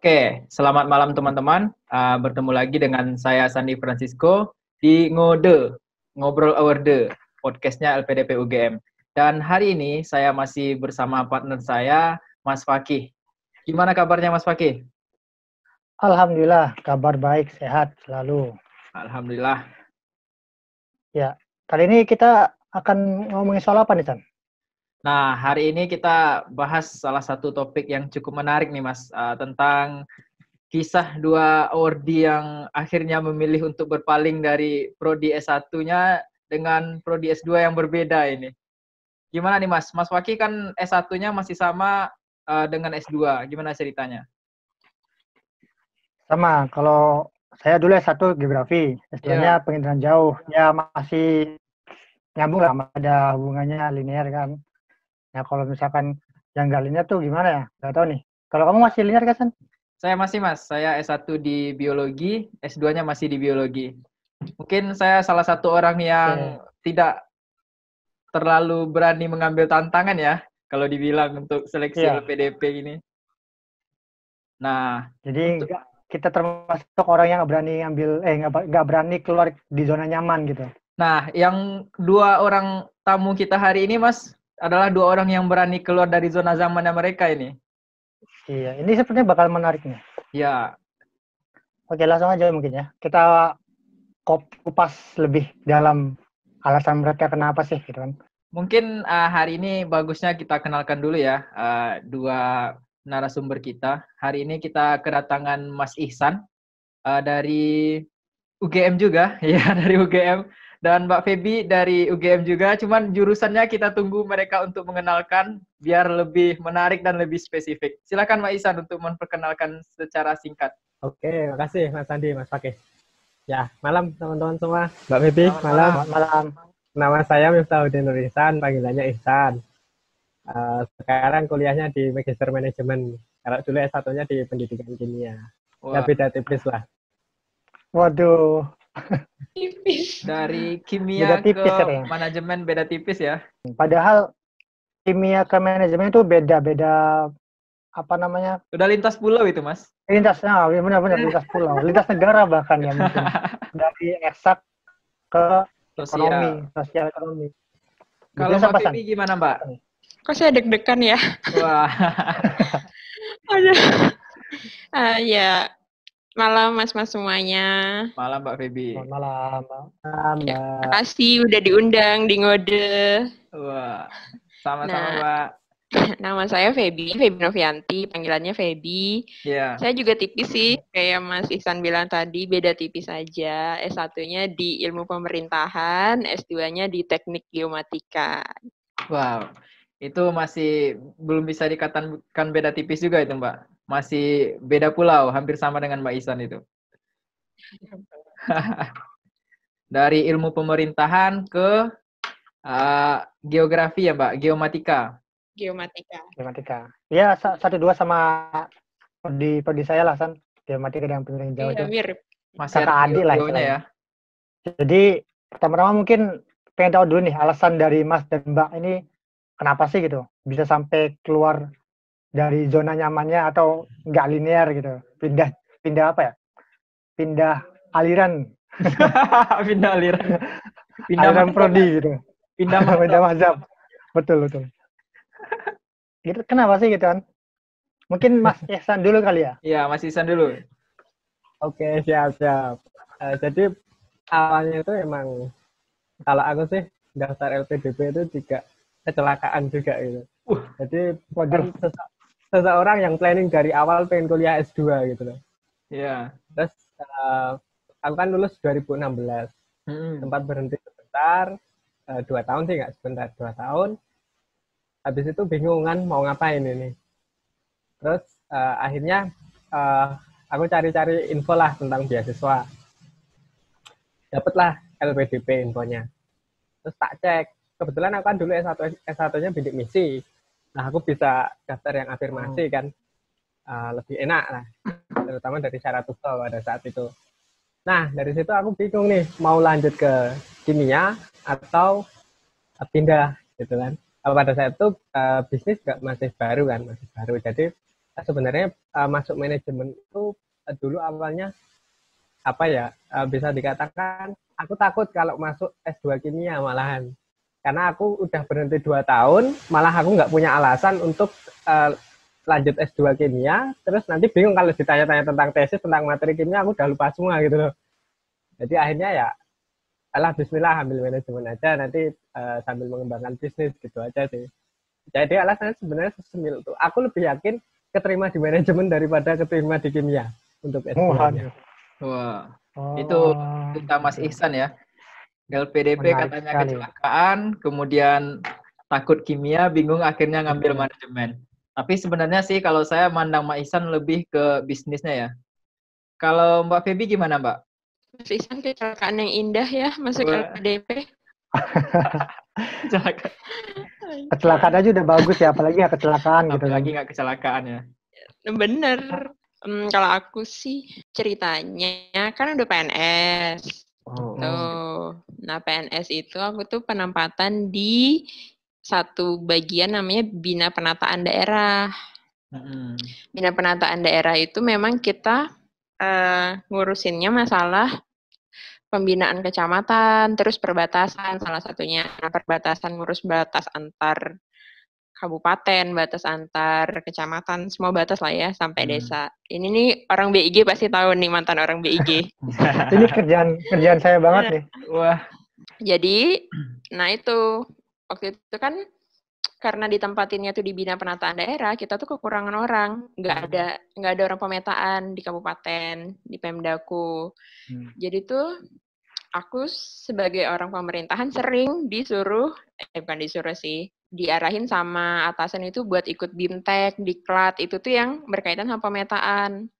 Oke, selamat malam teman-teman. Bertemu lagi dengan saya Sandi Francisco di Ngode, Ngobrol Award, podcastnya LPDP UGM. Dan hari ini saya masih bersama partner saya, Mas Fakih. Gimana kabarnya Mas Fakih? Alhamdulillah, kabar baik, sehat selalu. Alhamdulillah. Ya, kali ini kita akan ngomongin soal apa nih, San? Nah, hari ini kita bahas salah satu topik yang cukup menarik nih Mas, tentang kisah dua awardi yang akhirnya memilih untuk berpaling dari prodi S1-nya dengan prodi S2 yang berbeda ini. Gimana nih Mas? Mas Waki kan S1-nya masih sama dengan S2. Gimana ceritanya? Sama, kalau saya dulu S1 geografi, Iya. S2-nya penginderaan jauh. Ya masih nyambung lah, masih ada hubungannya linear kan. Nah, kalau misalkan yang nggak linear tuh gimana ya? Nggak tahu nih. Kalau kamu masih linear kan, San? Saya masih Mas. Saya S1 di biologi, S2-nya masih di biologi. Mungkin saya salah satu orang yang Oke. tidak terlalu berani mengambil tantangan ya, kalau dibilang untuk seleksi Iya, LPDP ini. Nah, jadi untuk kita termasuk orang yang nggak berani ngambil, nggak berani keluar di zona nyaman gitu. yang dua orang tamu kita hari ini, Mas, adalah dua orang yang berani keluar dari zona zamannya mereka ini. Iya, ini sepertinya bakal menarik nih. Ya, Oke, langsung aja mungkin ya. Kita kupas lebih dalam alasan mereka kenapa sih gitu kan. mungkin hari ini bagusnya kita kenalkan dulu ya dua narasumber kita. Hari ini kita kedatangan Mas Ihsan dari UGM juga, ya dari UGM. Dan Mbak Feby dari UGM juga, cuman jurusannya kita tunggu mereka untuk mengenalkan biar lebih menarik dan lebih spesifik. Silakan Mbak Ihsan untuk memperkenalkan secara singkat. Oke, makasih Mas Andi, Mas Fakih. Ya, malam teman-teman semua. Mbak Feby, malam. Selamat malam. Nama saya Miftahudin Nur Ihsan, panggilannya Ihsan. Sekarang kuliahnya di Magister Manajemen. Kalau dulu S1-nya di Pendidikan Kimia. Ya Wah, beda tipis lah. Waduh, dari beda kimia tipis ke ya. manajemen beda tipis ya. Padahal kimia ke manajemen itu beda-beda apa namanya? Udah lintas pulau itu, Mas. Lintasnya, benar-benar lintas pulau, lintas negara bahkan ya mungkin. Dari eksak ke ekonomi, Sosial. sosial ekonomi. Kalau Jurusan Mbak apa, San? Feby gimana, Mbak? Kok saya deg-degan ya? Wah, Aduh. Ya, malam mas-mas semuanya. malam Mbak Feby. Selamat malam, Mbak. Ya, makasih udah diundang di Ngode. Wah, sama-sama Nah, Mbak. nama saya Feby Novianti, panggilannya Feby. Iya. Saya juga tipis sih, kayak Mas Ihsan bilang tadi, beda tipis aja. S1-nya di Ilmu Pemerintahan, S2-nya di Teknik Geomatika. Wow, itu masih belum bisa dikatakan beda tipis juga itu Mbak. Masih beda pulau, hampir sama dengan Mbak Ihsan itu. Dari ilmu pemerintahan ke geografi ya Mbak, geomatika. Geomatika. Ya, 1-2 sama prodi saya lah, San. Geomatika dan pendidikan jauh Iya, itu. mirip. Masih Kakak ada adik lah geonya ya. Jadi pertama-tama mungkin pengen tahu dulu nih alasan dari Mas dan Mbak ini kenapa sih gitu bisa sampai keluar dari zona nyamannya atau nggak linear gitu, pindah apa ya, pindah aliran Pindah aliran. Pindah aliran mazhab, prodi Mas. gitu, Pindah pindah mazhab. mazhab, betul gitu. Kenapa sih gitu kan? Mungkin Mas Ihsan dulu kali ya. Iya, Mas Ihsan dulu. Oke, siap. Jadi awalnya itu emang, kalau aku sih daftar LPDP itu juga kecelakaan juga gitu. Jadi Waduh, seseorang yang planning dari awal pengen kuliah S2 gitu loh. Iya. Terus aku kan lulus 2016. Sempat berhenti sebentar, 2 tahun sih, nggak sebentar, 2 tahun. Habis itu bingung kan mau ngapain ini. Terus akhirnya aku cari-cari info lah tentang beasiswa. Dapatlah LPDP infonya. Terus tak cek. Kebetulan aku kan dulu S1-nya bidik misi. Nah, aku bisa daftar yang afirmasi kan. Lebih enak lah. Terutama dari syarat TOEFL pada saat itu. Nah, dari situ aku bingung nih, mau lanjut ke kimia atau pindah gitu kan. Kalau pada saat itu bisnis masih baru kan, masih baru. Jadi sebenarnya masuk manajemen itu dulu awalnya apa ya, bisa dikatakan aku takut kalau masuk S2 kimia malahan. Karena aku udah berhenti 2 tahun, malah aku nggak punya alasan untuk lanjut S2 kimia, terus nanti bingung kalau ditanya-tanya tentang tesis, tentang materi kimia, aku udah lupa semua gitu loh. Jadi akhirnya ya, alah bismillah ambil manajemen aja, nanti sambil mengembangkan bisnis gitu aja sih. Jadi alasannya sebenarnya sesemil itu. Aku lebih yakin keterima di manajemen daripada keterima di kimia untuk S2-nya. Wah, Oh, itu cerita Mas Ihsan ya. LPDP menarik katanya sekali. kecelakaan, kemudian takut kimia, bingung akhirnya ngambil manajemen. Tapi sebenarnya sih kalau saya mandang Mbak Ihsan lebih ke bisnisnya ya. Kalau Mbak Feby gimana Mbak? Mas Ihsan kecelakaan yang indah ya masuk Wah. LPDP. Kecelakaan. Kecelakaan aja udah bagus ya, apalagi nggak kecelakaan gitu kan. Apalagi nggak kecelakaan ya. Bener. Kalau aku sih ceritanya kan udah PNS. Oh. Tuh. Nah, PNS itu aku tuh penempatan di satu bagian namanya Bina Penataan Daerah. Bina Penataan Daerah itu memang kita ngurusinnya masalah pembinaan kecamatan, terus perbatasan salah satunya. Nah, perbatasan ngurus batas antar kabupaten, batas antar kecamatan, semua batas lah ya sampai desa. Ini nih orang BIG pasti tahu nih, mantan orang BIG. Ini kerjaan saya banget nih. Wah. Jadi, nah itu waktu itu kan karena ditempatinnya tuh di Bina Penataan Daerah, kita tuh kekurangan orang, nggak ada orang pemetaan di kabupaten, di Pemdaku. Jadi tuh aku sebagai orang pemerintahan sering bukan disuruh sih, diarahin sama atasan itu buat ikut BIMTEK, Diklat, itu tuh yang berkaitan sama pemetaan.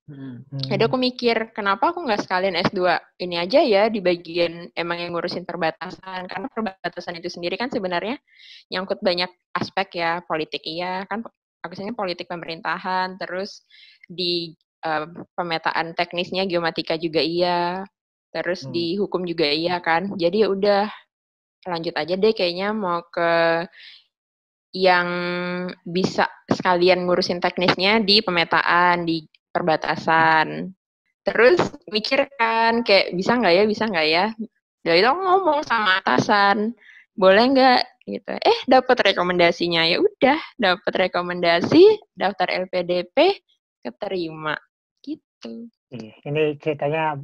Jadi aku mikir, kenapa aku nggak sekalian S2 ini aja ya di bagian emang yang ngurusin perbatasan, karena perbatasan itu sendiri kan sebenarnya nyangkut banyak aspek ya, politik iya, kan aksesnya politik pemerintahan, terus di pemetaan teknisnya geomatika juga iya, terus di hukum juga iya kan. Jadi ya udah lanjut aja deh kayaknya mau ke yang bisa sekalian ngurusin teknisnya di pemetaan, di perbatasan. Terus mikir kan kayak bisa nggak ya. Dari itu ngomong sama atasan, boleh nggak gitu. Dapat rekomendasinya, ya udah dapat rekomendasi, daftar LPDP, keterima gitu. Ini ceritanya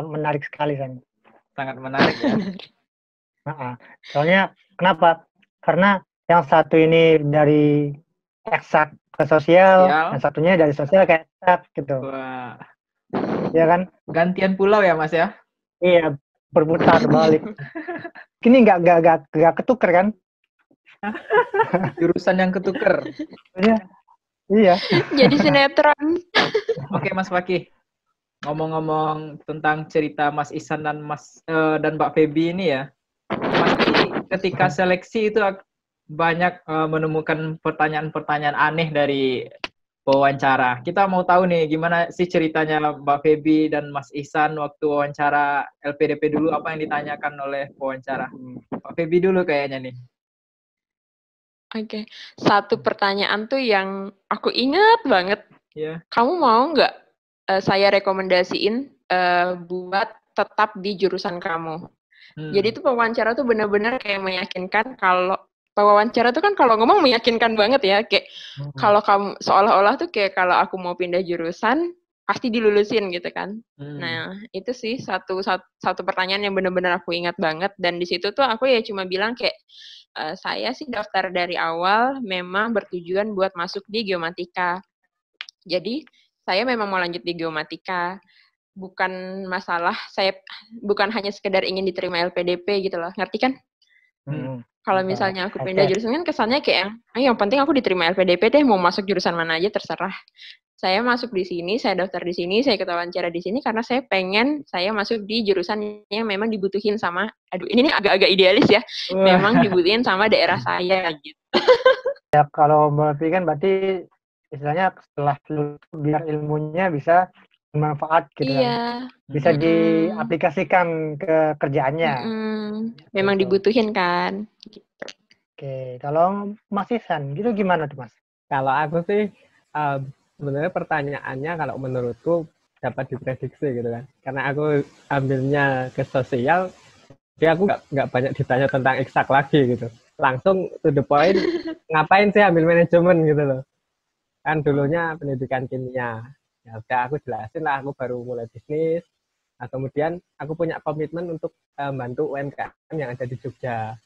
menarik sekali kan. Sangat menarik ya. Soalnya kenapa? Karena yang satu ini dari eksak ke sosial, yang satunya dari sosial ke eksak gitu. Wah. Iya kan? Gantian pulau ya Mas ya? Iya, berputar balik. Ini nggak ketuker kan? Jurusan yang ketuker. Iya. Jadi sinetron. Oke Mas Fakih. Ngomong-ngomong tentang cerita Mas Ihsan dan Mbak Feby ini ya. Pasti ketika seleksi itu banyak menemukan pertanyaan-pertanyaan aneh dari wawancara. Kita mau tahu nih gimana sih ceritanya Mbak Feby dan Mas Ihsan waktu wawancara LPDP dulu, apa yang ditanyakan oleh wawancara. Mbak Feby dulu kayaknya nih. Oke. Satu pertanyaan tuh yang aku ingat banget. Yeah. Kamu mau nggak saya rekomendasiin buat tetap di jurusan kamu? Jadi tuh pewawancara tuh benar-benar kayak meyakinkan. Kalau pewawancara tuh kan kalau ngomong meyakinkan banget ya, kayak kalau kamu seolah-olah tuh kayak kalau aku mau pindah jurusan pasti dilulusin gitu kan. Nah itu sih satu pertanyaan yang benar-benar aku ingat banget, dan di situ tuh aku ya cuma bilang kayak saya sih daftar dari awal memang bertujuan buat masuk di geomatika. Jadi saya memang mau lanjut di geomatika. Bukan masalah, saya bukan hanya sekedar ingin diterima LPDP gitu loh, ngerti kan? Kalau misalnya aku pindah jurusan kan kesannya kayak yang penting aku diterima LPDP deh, mau masuk jurusan mana aja terserah. Saya masuk di sini, saya daftar di sini, saya ikut wawancara di sini karena saya pengen saya masuk di jurusan yang memang dibutuhin sama, ini agak-agak idealis ya, memang dibutuhin sama daerah saya gitu. Ya kalau berarti kan berarti istilahnya setelah biar ilmunya bisa bermanfaat gitu kan. Bisa diaplikasikan ke kerjaannya. Memang dibutuhin kan. Gitu. Oke, kalau Mas Ihsan gitu gimana tuh Mas? Kalau aku sih sebenarnya pertanyaannya kalau menurutku dapat diprediksi gitu kan. Karena aku ambilnya ke sosial, jadi aku nggak banyak ditanya tentang eksak lagi gitu. Langsung to the point, ngapain sih ambil manajemen gitu loh. Kan dulunya pendidikan kimia. Ya udah aku jelasin lah, aku baru mulai bisnis. Nah, kemudian aku punya komitmen untuk bantu UMKM yang ada di Jogja.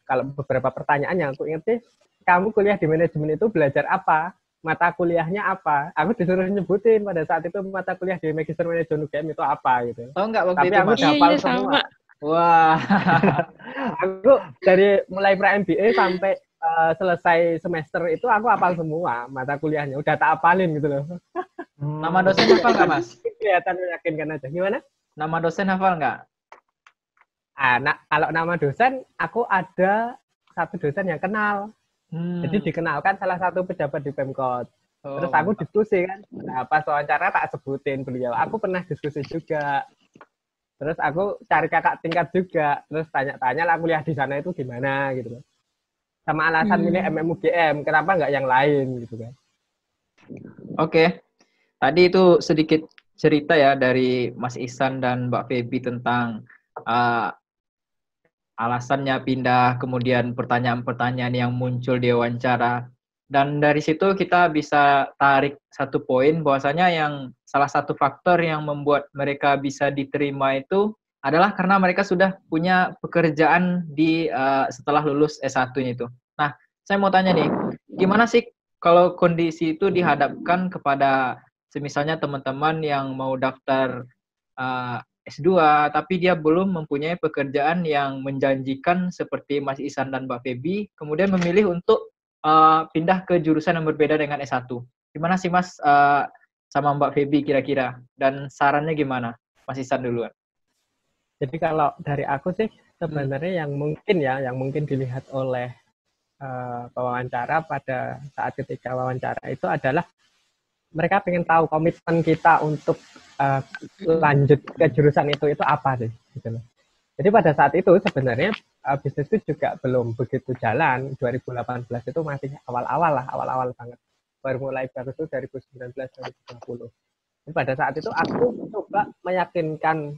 Kalau beberapa pertanyaan yang aku ingat sih, kamu kuliah di manajemen itu belajar apa? Mata kuliahnya apa? Aku disuruh nyebutin pada saat itu mata kuliah di Magister Manajemen UGM itu apa gitu. Oh enggak waktu Tapi itu aku Mas? hafal Iya, semua. sama. Wah. Aku dari mulai pra-MBA sampai selesai semester itu aku hafal semua mata kuliahnya. Udah tak hafalin gitu loh. Nama dosen hafal nggak Mas? Kelihatan meyakinkan aja. Gimana? Nama dosen hafal nggak? Kalau nama dosen, aku ada satu dosen yang kenal. Jadi dikenalkan salah satu pejabat di Pemkot. Terus aku diskusi kan. Nah, pas wawancara tak sebutin beliau. Aku pernah diskusi juga. Terus aku cari kakak tingkat juga. Terus tanya-tanya lah kuliah di sana itu gimana gitu. Sama alasan milih MMUGM. Kenapa nggak yang lain gitu kan. Oke. Tadi itu sedikit cerita ya dari Mas Ihsan dan Mbak Feby tentang alasannya pindah, kemudian pertanyaan-pertanyaan yang muncul di wawancara. Dan dari situ kita bisa tarik satu poin bahwasanya yang salah satu faktor yang membuat mereka bisa diterima itu adalah karena mereka sudah punya pekerjaan di setelah lulus S1-nya itu. Nah, saya mau tanya nih, gimana sih kalau kondisi itu dihadapkan kepada misalnya teman-teman yang mau daftar S2, tapi dia belum mempunyai pekerjaan yang menjanjikan seperti Mas Ihsan dan Mbak Feby, kemudian memilih untuk pindah ke jurusan yang berbeda dengan S1. Gimana sih Mas sama Mbak Feby kira-kira? Dan sarannya gimana? Mas Ihsan duluan. Jadi kalau dari aku sih sebenarnya yang mungkin dilihat oleh pewawancara pada saat ketika wawancara itu adalah mereka pengen tahu komitmen kita untuk lanjut ke jurusan itu apa sih gitu loh. Jadi pada saat itu sebenarnya bisnis itu juga belum begitu jalan. 2018 itu masih awal-awal banget. Baru mulai bagus itu 2019 2020. Jadi pada saat itu aku coba meyakinkan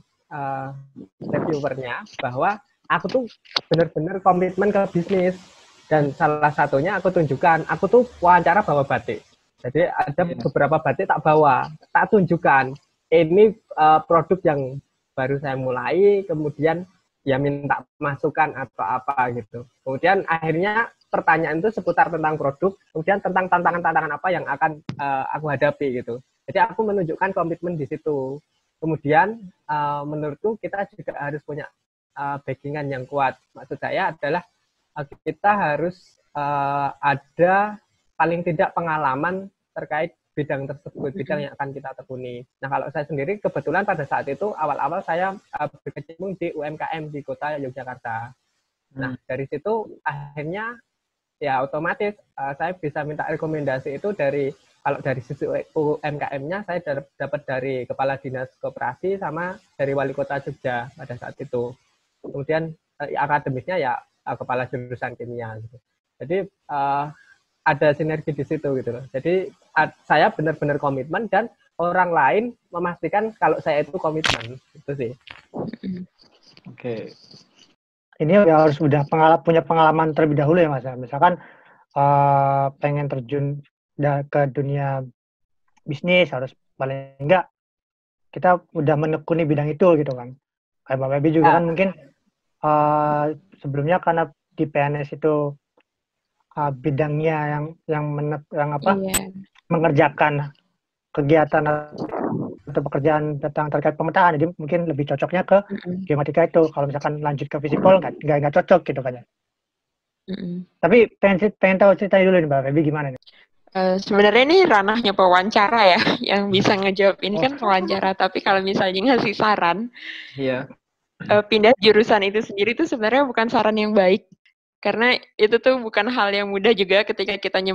reviewernya bahwa aku tuh benar-benar komitmen ke bisnis. Dan salah satunya aku tunjukkan, aku tuh wawancara bawa batik. Jadi ada beberapa batik tak bawa, tak tunjukkan. Ini produk yang baru saya mulai, kemudian ya minta masukan atau apa gitu. Kemudian akhirnya pertanyaan itu seputar tentang produk, kemudian tentang tantangan-tantangan apa yang akan aku hadapi gitu. Jadi aku menunjukkan komitmen di situ. Kemudian menurutku kita juga harus punya backingan yang kuat. Maksud saya adalah kita harus ada paling tidak pengalaman terkait bidang tersebut, bidang yang akan kita tekuni. Nah, kalau saya sendiri kebetulan pada saat itu awal-awal saya berkecimpung di UMKM di kota Yogyakarta. Nah, dari situ akhirnya ya otomatis saya bisa minta rekomendasi itu kalau dari sisi UMKM-nya saya dapat dari Kepala Dinas Koperasi sama dari Wali Kota Jogja pada saat itu. Kemudian akademisnya ya Kepala Jurusan Kimia gitu. Jadi ada sinergi di situ gitu loh. Jadi saya benar-benar komitmen dan orang lain memastikan kalau saya itu komitmen. Itu sih. Oke. Ini harus punya pengalaman terlebih dahulu ya Mas. Misalkan pengen terjun ke dunia bisnis harus paling enggak kita udah menekuni bidang itu gitu kan. Kayak Mbak Feby juga kan mungkin sebelumnya karena di PNS itu bidangnya mengerjakan kegiatan atau pekerjaan terkait pemetaan, jadi mungkin lebih cocoknya ke geomatika itu. Kalau misalkan lanjut ke fisipol nggak cocok gitu kan ya. Tapi pengen tahu ceritanya dulu nih Mbak Feby gimana nih? Sebenarnya ini ranahnya pewawancara ya, yang bisa ngejawab ini kan pewawancara. Tapi kalau misalnya ngasih saran, pindah jurusan itu sendiri itu sebenarnya bukan saran yang baik. Karena itu tuh bukan hal yang mudah juga ketika kita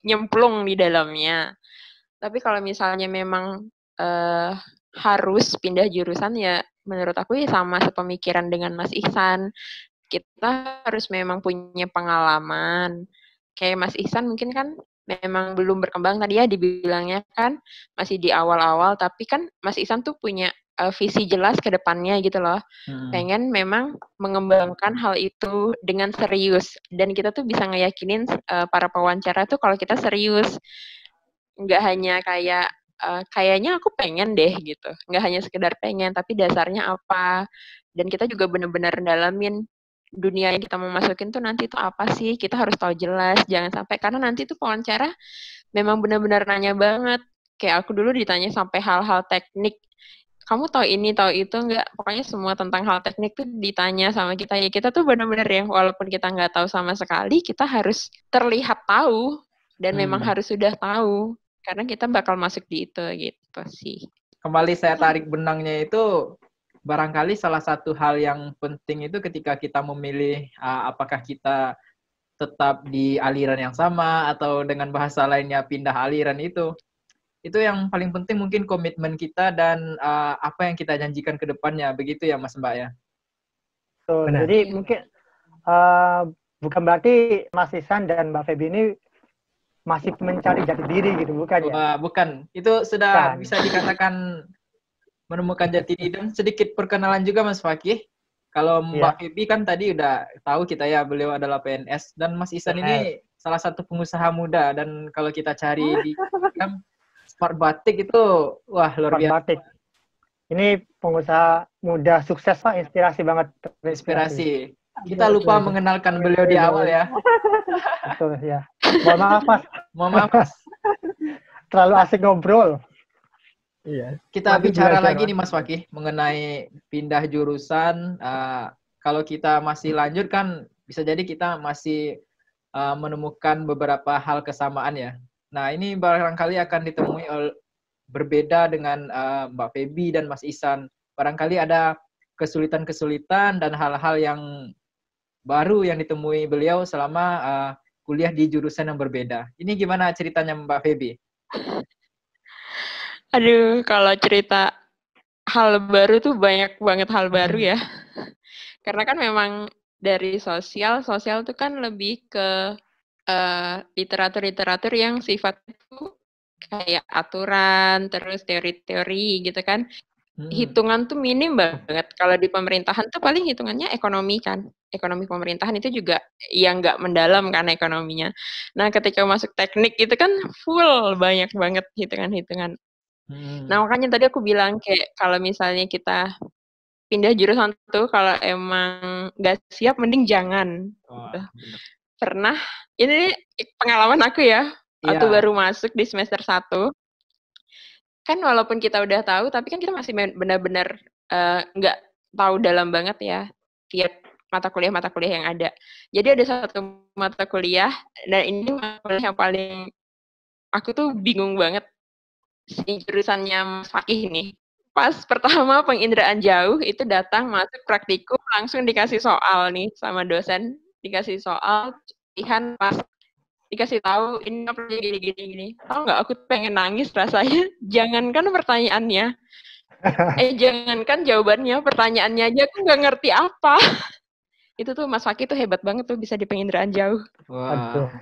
nyemplung di dalamnya. Tapi kalau misalnya memang harus pindah jurusan ya menurut aku ya sama sepemikiran dengan Mas Ihsan. Kita harus memang punya pengalaman. Kayak Mas Ihsan mungkin kan memang belum berkembang. Tadi ya dibilangnya kan masih di awal-awal, tapi kan Mas Ihsan tuh punya visi jelas ke depannya gitu loh. Pengen memang mengembangkan hal itu dengan serius. Dan kita tuh bisa ngeyakinin para pewawancara tuh kalau kita serius. Nggak hanya kayak, kayaknya aku pengen deh gitu. Nggak hanya sekedar pengen, tapi dasarnya apa. Dan kita juga benar-benar dalamin dunia yang kita mau masukin tuh nanti tuh apa sih, kita harus tahu jelas, jangan sampai, karena nanti tuh wawancara memang benar-benar nanya banget. Kayak aku dulu ditanya sampai hal-hal teknik, kamu tahu ini, tahu itu nggak? Pokoknya semua tentang hal teknik tuh ditanya sama kita. Ya kita tuh benar-benar ya, walaupun kita nggak tahu sama sekali, kita harus terlihat tahu, dan memang harus sudah tahu. Karena kita bakal masuk di itu gitu sih. Kembali saya tarik benangnya itu, barangkali salah satu hal yang penting itu ketika kita memilih apakah kita tetap di aliran yang sama atau dengan bahasa lainnya pindah aliran itu yang paling penting mungkin komitmen kita dan apa yang kita janjikan ke depannya, begitu ya Mas Mbak ya. So, jadi mungkin bukan berarti Mas Ihsan dan Mbak Feby ini masih mencari jati diri gitu, bukan ya? Bukan, itu sudah bisa dikatakan menemukan jati diri. Dan sedikit perkenalan juga Mas Fakih. Kalau Mbak Feby kan tadi udah tahu kita ya, beliau adalah PNS, dan Mas Ihsan ini salah satu pengusaha muda, dan kalau kita cari di Smart Batik itu wah luar biasa. Batik. Ini pengusaha muda sukses Pak, inspirasi banget. Inspirasi. Kita lupa mengenalkan beliau di awal ya. Betul ya. Mohon maaf Mas. Mohon maaf Mas. Terlalu asik ngobrol. Iya. Kita bicara lagi nih Mas Fakih mengenai pindah jurusan. Kalau kita masih lanjut kan bisa jadi kita masih menemukan beberapa hal kesamaan ya. Nah ini barangkali akan ditemui berbeda dengan Mbak Feby dan Mas Ihsan. Barangkali ada kesulitan-kesulitan dan hal-hal yang baru yang ditemui beliau selama kuliah di jurusan yang berbeda. Ini gimana ceritanya Mbak Feby? Aduh, kalau cerita hal baru tuh banyak banget hal baru ya. Karena kan memang dari sosial tuh kan lebih ke literatur-literatur yang sifatnya tuh kayak aturan, terus teori-teori gitu kan. Hitungan tuh minim banget. Kalau di pemerintahan tuh paling hitungannya ekonomi kan. Ekonomi pemerintahan itu juga yang nggak mendalam kan ekonominya. Nah, ketika masuk teknik itu kan full banyak banget hitungan-hitungan. Nah, makanya tadi aku bilang kayak kalau misalnya kita pindah jurusan tuh kalau emang nggak siap mending jangan. Pernah, ini pengalaman aku ya, waktu baru masuk di semester 1. Kan walaupun kita udah tahu, tapi kan kita masih benar-benar nggak tahu dalam banget ya tiap mata kuliah yang ada. Jadi ada satu mata kuliah, dan ini mata kuliah yang paling aku tuh bingung banget. Si jurusannya Mas Fakih ini. Pas pertama penginderaan jauh itu datang masuk praktikum langsung dikasih soal nih sama dosen, dikasih soal latihan, pas dikasih tahu ini apa gini. Tahu nggak, aku pengen nangis rasanya. Jangankan pertanyaannya, jangankan jawabannya, pertanyaannya aja aku nggak ngerti apa. Itu tuh Mas Fakih tuh hebat banget tuh bisa di penginderaan jauh. Waduh.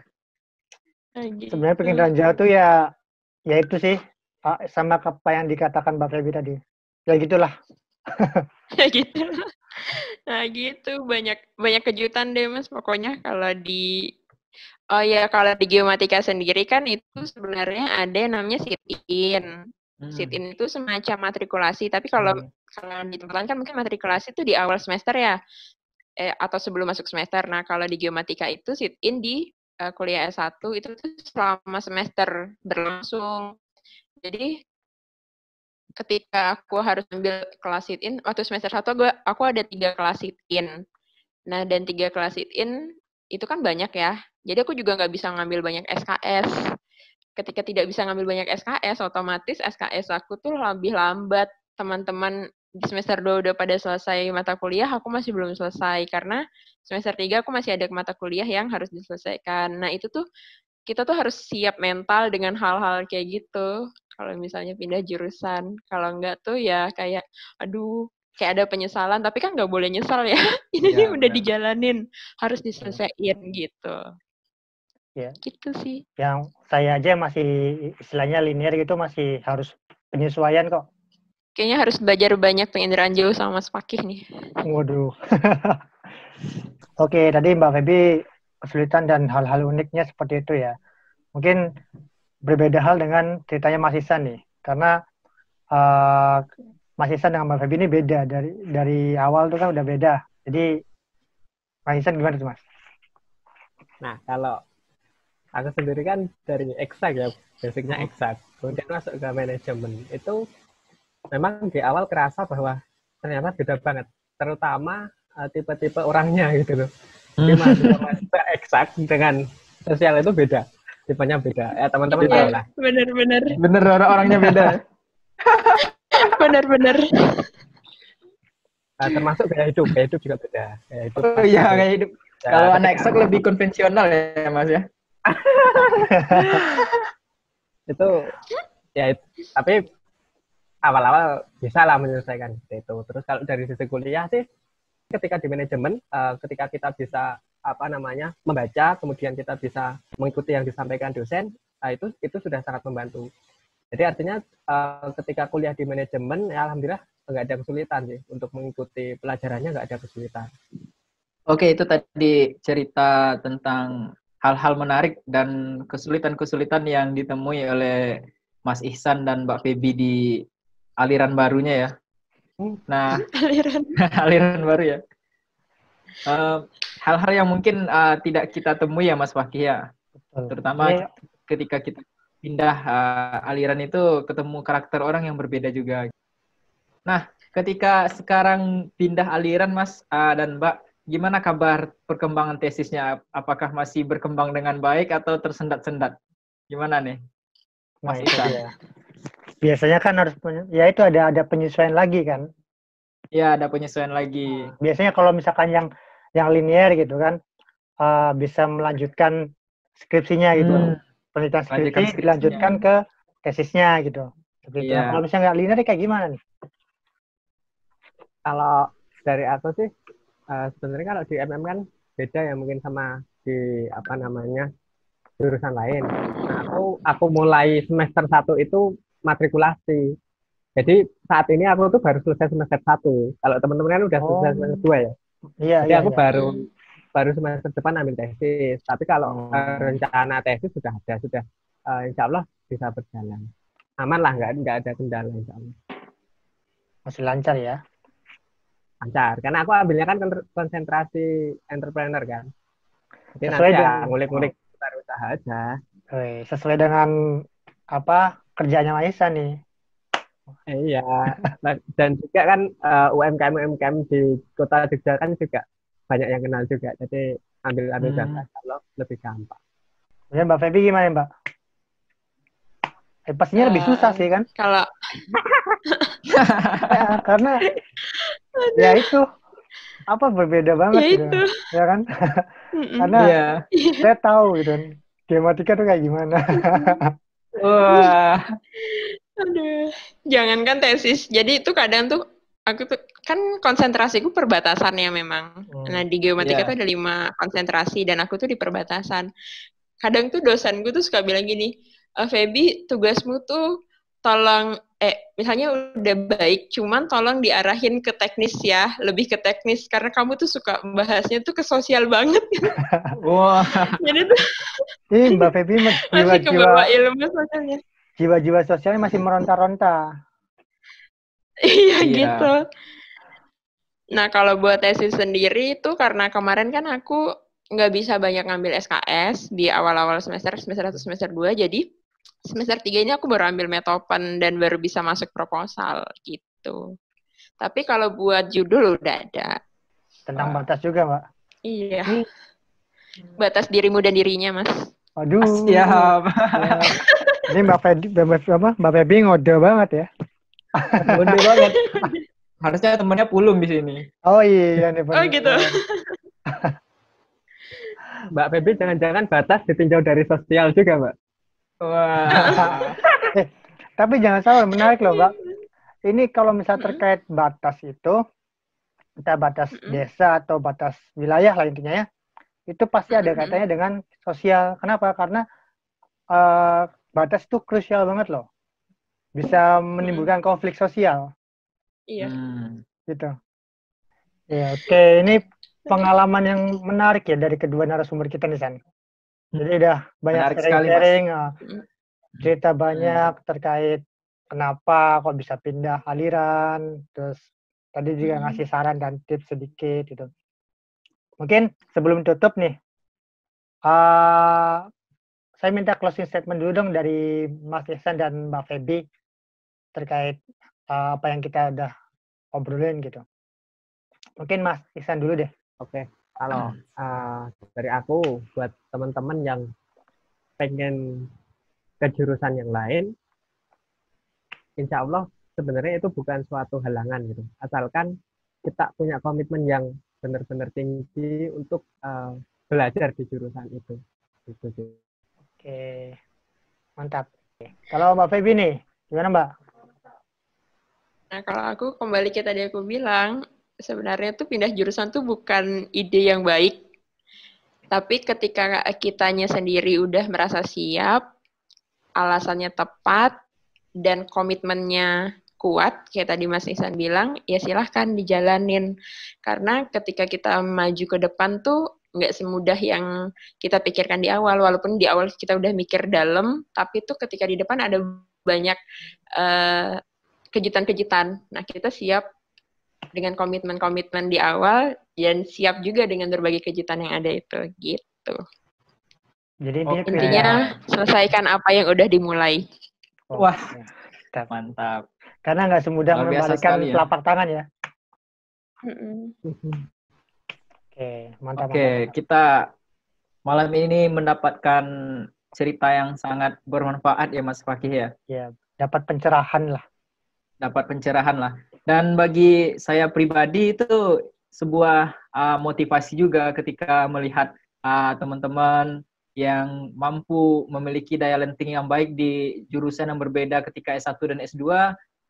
Gitu. Sebenarnya penginderaan jauh tuh ya itu sih. Sama apa yang dikatakan Mbak Feby tadi. Ya gitulah. Ya gitu. Nah gitu, banyak kejutan deh Mas pokoknya kalau di geomatika sendiri kan itu sebenarnya ada yang namanya sit-in. Sit-in itu semacam matrikulasi, tapi kalau di tempat lain kan mungkin matrikulasi itu di awal semester ya. Atau sebelum masuk semester. Nah, kalau di geomatika itu sit-in di kuliah S1 itu tuh selama semester berlangsung. Jadi ketika aku harus ambil kelas sit-in, waktu semester 1 aku ada 3 kelas sit-in. Nah, dan 3 kelas sit-in itu kan banyak ya. Jadi aku juga nggak bisa ngambil banyak SKS. Ketika tidak bisa ngambil banyak SKS, otomatis SKS aku tuh lebih lambat. Teman-teman di semester 2 udah pada selesai mata kuliah, aku masih belum selesai. Karena semester 3 aku masih ada mata kuliah yang harus diselesaikan. Nah, itu tuh kita tuh harus siap mental dengan hal-hal kayak gitu. Kalau misalnya pindah jurusan. Kalau enggak tuh ya kayak, aduh, kayak ada penyesalan. Tapi kan nggak boleh nyesal ya. Ini udah dijalanin. Harus diselesaiin gitu. Ya. Gitu sih. Yang saya aja masih istilahnya linear gitu masih harus penyesuaian kok. Kayaknya harus belajar banyak penginderaan jauh sama Mas Fakih nih. Waduh. Oke, tadi Mbak Feby kesulitan dan hal-hal uniknya seperti itu ya. Mungkin berbeda hal dengan ceritanya Mas Ihsan nih. Karena Mas Ihsan dengan Mbak Feby ini beda. Dari awal tuh kan udah beda. Jadi Mas Ihsan gimana tuh Mas? Nah, kalau aku sendiri kan dari eksak ya, basicnya eksak. Kemudian masuk ke manajemen. Itu memang di awal kerasa bahwa ternyata beda banget. Terutama tipe-tipe orangnya gitu loh. Jadi mahasiswa eksak dengan sosial itu beda. Tipenya beda. Ya teman-teman Beda. tahu lah. Bener-bener. Bener orangnya beda. Bener-bener. Termasuk gaya hidup juga beda. Gaya hidup. Oh iya, kayak hidup. Ya, Kalau anak ketika- eksak lebih konvensional ya Mas ya. itu ya tapi awal-awal bisa lah menyelesaikan itu. Terus kalau dari sisi kuliah sih ketika di manajemen ketika kita bisa membaca, kemudian kita bisa mengikuti yang disampaikan dosen, itu sudah sangat membantu. Jadi artinya ketika kuliah di manajemen ya alhamdulillah nggak ada kesulitan sih untuk mengikuti pelajarannya, nggak ada kesulitan. Oke, itu tadi cerita tentang hal-hal menarik dan kesulitan-kesulitan yang ditemui oleh Mas Ihsan dan Mbak Feby di aliran barunya ya. Nah, aliran baru ya. Hal-hal yang mungkin tidak kita temui ya Mas Fakih ya. Terutama ketika kita pindah aliran itu ketemu karakter orang yang berbeda juga. Nah, ketika sekarang pindah aliran Mas dan Mbak, gimana kabar perkembangan tesisnya? Apakah masih berkembang dengan baik atau tersendat-sendat? Gimana nih? Mas Ihsan? Ya. Biasanya kan harus ya itu ada penyesuaian lagi kan. Ya, ada penyesuaian lagi. Biasanya kalau misalkan yang linear gitu kan bisa melanjutkan skripsinya gitu. Penelitian skripsi dilanjutkan ke tesisnya gitu. Seperti itu. Iya. Kalau misalnya nggak linear kayak gimana nih? Kalau dari aku sih sebenarnya kalau di MM kan beda ya mungkin sama di jurusan lain. Nah, aku mulai semester 1 itu matrikulasi. Jadi saat ini aku tuh baru selesai semester 1. Kalau teman-teman kan udah selesai semester 2 ya. Iya, Jadi aku iya. baru semester depan ambil tesis. Tapi kalau rencana tesis sudah ada, insya Allah bisa berjalan. Aman lah, nggak ada kendala insya Allah. Masih lancar ya? Lancar. Karena aku ambilnya kan konsentrasi entrepreneur kan. Jadi Sesuai nanti dengan ngulik-ngulik usaha aja. sesuai dengan kerjanya Maisa nih. Iya. Dan juga kan UMKM di Kota Jogja kan juga banyak yang kenal juga. Jadi ambil data kalau lebih gampang. Kemudian Mbak Feby gimana Mbak? Pastinya lebih susah sih kan? Kalau Ya, karena ya itu berbeda banget ya gitu. itu. Ya kan? Karena saya tahu gitu kan. Matematika tuh kayak gimana. Wah. Aduh, jangankan tesis. Jadi itu kadang tuh aku tuh kan konsentrasiku perbatasan ya memang. Nah di geomatika tuh ada 5 konsentrasi dan aku tuh di perbatasan. Kadang tuh dosenku tuh suka bilang gini, Feby tugasmu tuh tolong misalnya udah baik, cuman tolong diarahin ke teknis ya, lebih ke teknis karena kamu tuh suka bahasnya tuh ke sosial banget. Wah. Jadi tuh Mbak Feby masih kebawa ilmu sosialnya. Jiwa-jiwa sosialnya masih meronta-ronta. Iya gitu. Nah kalau buat tesis sendiri itu karena kemarin kan aku nggak bisa banyak ngambil SKS di awal-awal semester 1, semester 2, jadi semester 3 ini aku baru ambil metopen dan baru bisa masuk proposal gitu. Tapi kalau buat judul udah ada. Tentang batas juga, Mbak? Iya. Batas dirimu dan dirinya, Mas. Aduh. Siap. Ini Mbak Feby ngode banget ya. Ngode banget. Harusnya temennya Pulung di sini. Oh iya nih. Oh gitu. Mbak Feby jangan-jangan batas ditinjau dari sosial juga, Mbak? Wah. Tapi jangan salah, menarik loh, Mbak. Ini kalau misalnya terkait batas itu, entah batas desa atau batas wilayah lah intinya ya, itu pasti ada kaitannya dengan sosial. Kenapa? Karena batas itu krusial banget loh. Bisa menimbulkan konflik sosial. Iya. Gitu. Ya, oke. Ini pengalaman yang menarik ya dari kedua narasumber kita nih, San. Jadi udah banyak Menarik sekali, Mas. sharing-sharing, cerita banyak terkait kenapa kok bisa pindah aliran, terus tadi juga ngasih saran dan tips sedikit gitu. Mungkin sebelum tutup nih, saya minta closing statement dulu dong dari Mas Ihsan dan Mbak Feby terkait apa yang kita udah obrolin gitu. Mungkin Mas Ihsan dulu deh. Oke, kalau dari aku buat teman-teman yang pengen ke jurusan yang lain, insya Allah sebenarnya itu bukan suatu halangan gitu. Asalkan kita punya komitmen yang benar-benar tinggi untuk belajar di jurusan itu. Gitu sih. Oke, mantap. Kalau Mbak Feby nih, gimana Mbak? Nah, kalau aku kembali ke tadi aku bilang, sebenarnya tuh pindah jurusan tuh bukan ide yang baik. Tapi ketika kitanya sendiri udah merasa siap, alasannya tepat, dan komitmennya kuat, kayak tadi Mas Ihsan bilang, ya silahkan dijalanin. Karena ketika kita maju ke depan tuh nggak semudah yang kita pikirkan di awal. Walaupun di awal kita udah mikir dalam, tapi tuh ketika di depan ada banyak kejutan-kejutan. Nah, kita siap dengan komitmen-komitmen di awal dan siap juga dengan berbagai kejutan yang ada itu, gitu. Jadi intinya selesaikan apa yang udah dimulai. Wah, mantap. Karena nggak semudah membalikan telapak tangan ya. Oke, mantap. Oke, kita malam ini mendapatkan cerita yang sangat bermanfaat ya Mas Fakih ya. Ya, dapat pencerahan lah. Dapat pencerahan lah. Dan bagi saya pribadi itu sebuah motivasi juga ketika melihat teman-teman yang mampu memiliki daya lenting yang baik di jurusan yang berbeda ketika S1 dan S2.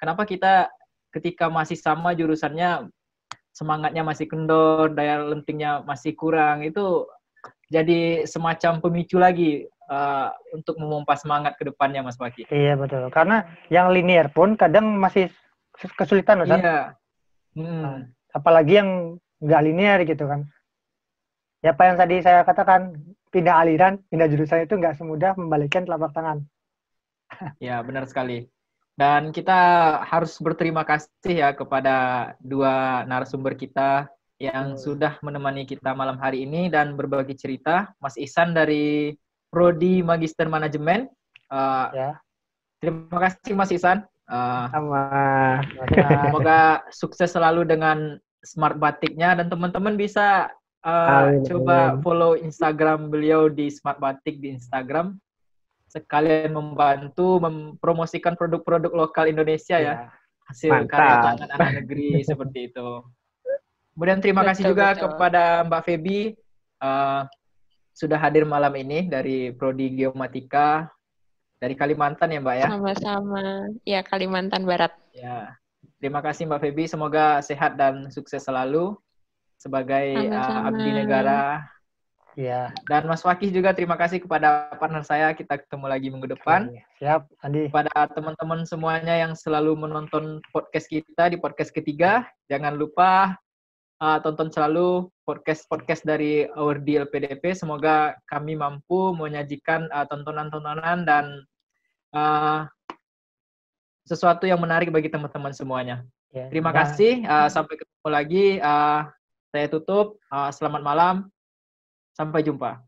Kenapa kita ketika masih sama jurusannya semangatnya masih kendor, daya lentingnya masih kurang, itu jadi semacam pemicu lagi untuk memompa semangat ke depannya, Mas Fakih. Iya, betul. Karena yang linear pun kadang masih kesulitan, Ustaz. Iya. Apalagi yang nggak linear gitu kan. Ya, apa yang tadi saya katakan, pindah aliran, pindah jurusan itu nggak semudah membalikkan telapak tangan. Ya, benar sekali. Dan kita harus berterima kasih ya kepada dua narasumber kita yang sudah menemani kita malam hari ini dan berbagi cerita. Mas Ihsan dari Prodi Magister Manajemen. Terima kasih Mas Ihsan. Semoga sukses selalu dengan Smart Batiknya dan teman-teman bisa coba follow Instagram beliau di Smart Batik di Instagram. Sekalian membantu mempromosikan produk-produk lokal Indonesia ya. Hasil karya tangan anak negeri seperti itu. Kemudian terima kasih juga kepada Mbak Feby sudah hadir malam ini dari Prodi Geomatika dari Kalimantan ya Mbak ya. Sama-sama. Ya, Kalimantan Barat. Ya. Terima kasih Mbak Feby, semoga sehat dan sukses selalu sebagai abdi negara. Ya. Dan Mas Fakih juga terima kasih kepada partner saya, kita ketemu lagi minggu depan. Siap, Andi. Kepada teman-teman semuanya yang selalu menonton podcast kita di podcast ketiga, jangan lupa tonton selalu podcast dari Our Deal PDP. Semoga kami mampu menyajikan tontonan-tontonan dan sesuatu yang menarik bagi teman-teman semuanya. Ya, terima kasih. Sampai ketemu lagi. Saya tutup. Selamat malam. Sampai jumpa.